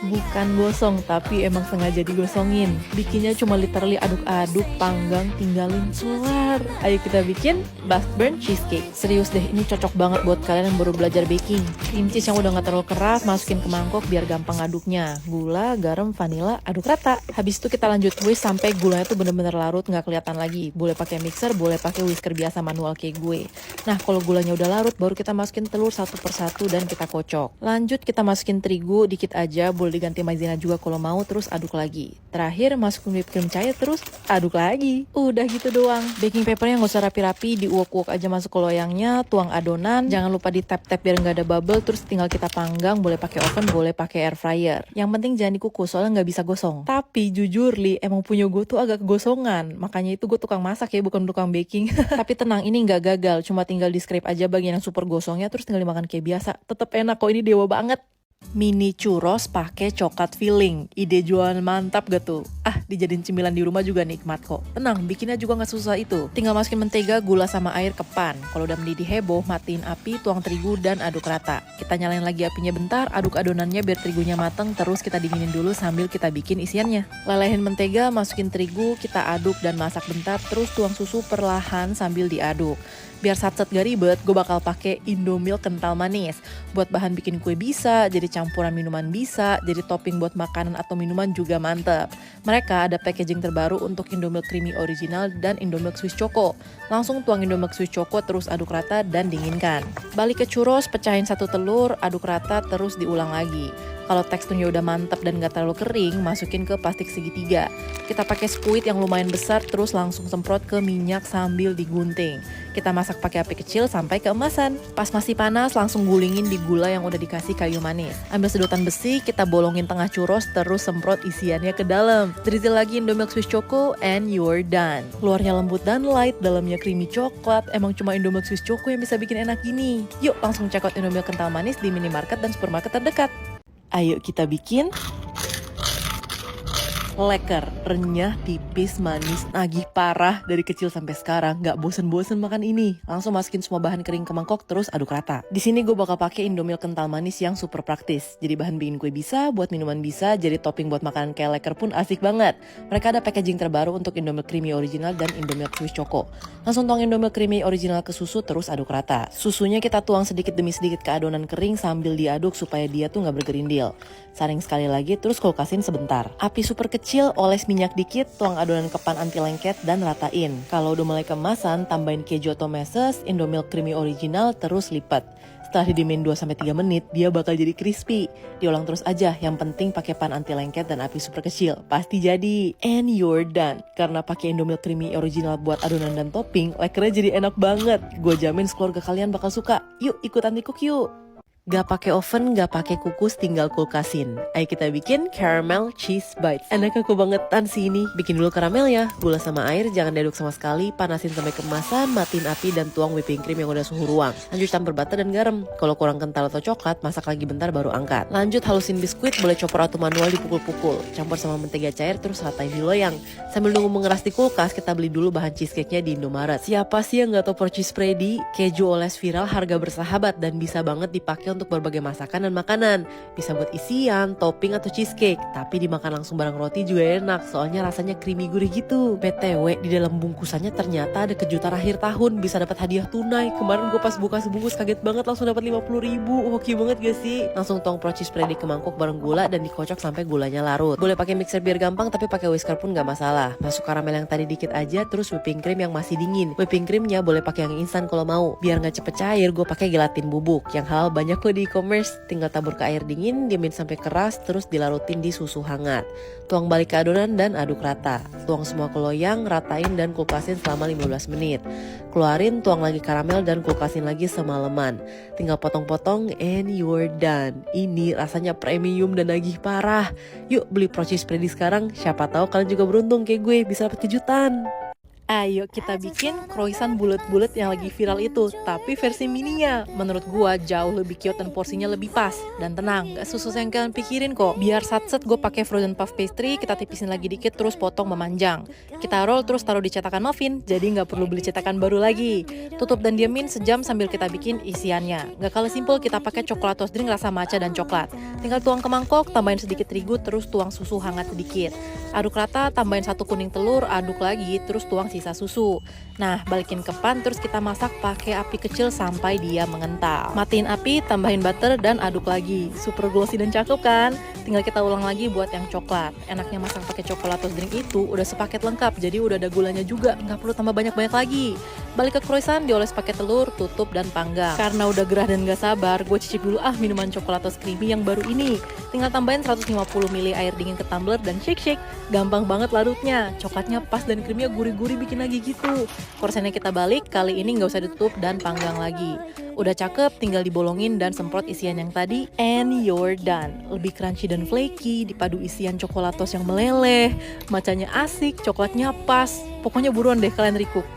Bukan gosong, tapi emang sengaja digosongin. Bikinnya cuma literally aduk-aduk, panggang, tinggalin keluar. Ayo kita bikin Bath Burn Cheesecake. Serius deh, ini cocok banget buat kalian yang baru belajar baking. Cream cheese yang udah gak terlalu keras, masukin ke mangkok biar gampang aduknya. Gula, garam, vanila, aduk rata. Habis itu kita lanjut whisk sampai gulanya tuh bener-bener larut, gak kelihatan lagi. Boleh pakai mixer, boleh pakai whisker biasa manual kayak gue. Nah, kalau gulanya udah larut, baru kita masukin telur satu persatu dan kita kocok. Lanjut kita masukin terigu dikit aja, boleh diganti maizena juga kalau mau, terus aduk lagi. Terakhir masukin whipped cream cair, terus aduk lagi. Udah gitu doang. Baking papernya nggak usah rapi-rapi, diuak-uak aja masuk ke loyangnya, tuang adonan, jangan lupa di tap-tap biar nggak ada bubble, terus tinggal kita panggang, boleh pakai oven, boleh pakai air fryer. Yang penting jangan dikukus, soalnya nggak bisa gosong. Tapi jujur li, emang punya gue tuh agak kegosongan, makanya itu gue tukang masak ya, bukan tukang baking. Tapi tenang, ini nggak gagal, cuma tinggal di scrape aja bagian yang super gosongnya, terus tinggal dimakan kayak biasa. Tetep enak kok, ini dewa banget. Mini churros pakai coklat filling. Ide jualan mantap gak tuh? Dijadiin cemilan di rumah juga nikmat kok. Tenang, bikinnya juga gak susah itu. Tinggal masukin mentega, gula sama air ke pan. Kalau udah mendidih heboh, matiin api, tuang terigu dan aduk rata. Kita nyalain lagi apinya bentar, aduk adonannya biar terigunya mateng, terus kita dinginin dulu sambil kita bikin isiannya. Lelehin mentega, masukin terigu, kita aduk dan masak bentar, terus tuang susu perlahan sambil diaduk. Biar satset gak ribet, gue bakal pakai Indomilk kental manis. Buat bahan bikin kue bisa, jadi campuran minuman bisa, jadi topping buat makanan atau minuman juga mantep. Mereka ada packaging terbaru untuk Indomilk Creamy Original dan Indomilk Swiss Choco. Langsung tuang Indomilk Swiss Choco, terus aduk rata dan dinginkan. Balik ke churros, pecahin satu telur, aduk rata, terus diulang lagi. Kalau teksturnya udah mantap dan gak terlalu kering, masukin ke plastik segitiga. Kita pakai squid yang lumayan besar, terus langsung semprot ke minyak sambil digunting. Kita masak pakai api kecil sampai keemasan. Pas masih panas, langsung gulingin di gula yang udah dikasih kayu manis. Ambil sedotan besi, kita bolongin tengah churros, terus semprot isiannya ke dalam. Drizzle lagi Indomilk Swiss Choco, and you're done. Luarnya lembut dan light, dalamnya creamy coklat. Emang cuma Indomilk Swiss Choco yang bisa bikin enak gini. Yuk langsung check out Indomilk kental manis di minimarket dan supermarket terdekat. Ayo kita bikin leker, renyah, tipis, manis, nagih parah. Dari kecil sampai sekarang gak bosen-bosen makan ini. Langsung masukin semua bahan kering ke mangkok, terus aduk rata. Di sini gue bakal pakai Indomilk kental manis yang super praktis. Jadi bahan bikin kue bisa, buat minuman bisa, jadi topping buat makanan kayak leker pun asik banget. Mereka ada packaging terbaru untuk Indomilk Creamy Original dan Indomilk Swiss Choco. Langsung tuang Indomilk Creamy Original ke susu, terus aduk rata. Susunya kita tuang sedikit demi sedikit ke adonan kering sambil diaduk supaya dia tuh gak bergerindil. Saring sekali lagi, terus kulkasin sebentar. Api super kecil, oles minyak dikit, tuang adonan ke pan anti lengket dan ratain. Kalau udah mulai kemasan, tambahin keju atau meses, Indomilk Creamy Original, terus lipat. Setelah didiemin 2-3 menit, dia bakal jadi crispy. Diulang terus aja, yang penting pakai pan anti lengket dan api super kecil. Pasti jadi. And you're done. Karena pakai Indomilk Creamy Original buat adonan dan topping, lekernya jadi enak banget. Gue jamin keluarga kalian bakal suka. Yuk ikutan di cook yuk. Gak pakai oven, gak pakai kukus, tinggal kulkasin. Ayo kita bikin caramel cheese bites. Enak aku bangetan sih ini. Bikin dulu karamelnya, gula sama air, jangan diaduk sama sekali, panasin sampai kemasan, matiin api dan tuang whipping cream yang udah suhu ruang. Lanjut campur butter dan garam. Kalau kurang kental atau coklat, masak lagi bentar baru angkat. Lanjut halusin biskuit, boleh chopper atau manual dipukul-pukul. Campur sama mentega cair, terus ratain di loyang. Sambil nunggu mengeras di kulkas, kita beli dulu bahan cheesecake-nya di Indomaret. Siapa sih yang gak tau cheese spready? Keju oles viral, harga bersahabat, dan bisa banget dipakai untuk berbagai masakan dan makanan. Bisa buat isian, topping atau cheesecake. Tapi dimakan langsung bareng roti juga enak, soalnya rasanya creamy gurih gitu. BTW, di dalam bungkusannya ternyata ada kejutan akhir tahun, bisa dapat hadiah tunai. Kemarin gue pas buka sebungkus kaget banget, langsung dapat 50.000. Hoki banget gak sih? Langsung tuang cheese spready ke mangkok bareng gula dan dikocok sampai gulanya larut. Boleh pakai mixer biar gampang, tapi pakai whisker pun gak masalah. Masuk karamel yang tadi dikit aja, terus whipping cream yang masih dingin. Whipping creamnya boleh pakai yang instan kalau mau. Biar gak cepet cair, gue pakai gelatin bubuk. Yang halal banyak kok di e-commerce. Tinggal tabur ke air dingin, diemin sampai keras, terus dilarutin di susu hangat. Tuang balik ke adonan dan aduk rata. Tuang semua ke loyang, ratain dan kulkasin selama 15 menit. Keluarin, tuang lagi karamel dan kulkasin lagi semalaman. Tinggal potong-potong and you're done. Ini rasanya premium dan nagih parah. Yuk beli cheese spready sekarang, siapa tahu kalian juga beruntung kayak gue bisa dapet kejutan. Ayo kita bikin croissant bulat-bulat yang lagi viral itu, tapi versi mininya. Menurut gua jauh lebih cute dan porsinya lebih pas. Dan tenang, gak susah yang kalian pikirin kok. Biar satset gue pakai frozen puff pastry, kita tipisin lagi dikit terus potong memanjang. Kita roll terus taruh di cetakan muffin, jadi nggak perlu beli cetakan baru lagi. Tutup dan diamin sejam sambil kita bikin isiannya. Gak kalah simpel, kita pakai coklat toast drink rasa matcha dan coklat. Tinggal tuang ke mangkok, tambahin sedikit terigu, terus tuang susu hangat sedikit. Aduk rata, tambahin 1 kuning telur, aduk lagi, terus tuang sisa susu. Nah, balikin ke pan, terus kita masak pakai api kecil sampai dia mengental. Matiin api, tambahin butter, dan aduk lagi. Super glossy dan cakep kan? Tinggal kita ulang lagi buat yang coklat. Enaknya masak pakai coklat toast drink itu udah sepaket lengkap, jadi udah ada gulanya juga, nggak perlu tambah banyak-banyak lagi. Balik ke croissant, dioles pakai telur, tutup dan panggang. Karena udah gerah dan gak sabar, gue cicip dulu minuman coklat toast creamy yang baru ini. Tinggal tambahin 150 ml air dingin ke tumbler dan shake-shake. Gampang banget larutnya, coklatnya pas dan creamy gurih-gurih bikin lagi gitu. Croissantnya kita balik, kali ini nggak usah ditutup dan panggang lagi. Udah cakep, tinggal dibolongin dan semprot isian yang tadi, and you're done. Lebih crunchy dan flaky, dipadu isian coklat toast yang meleleh, macanya asik, coklatnya pas. Pokoknya buruan deh kalian recook.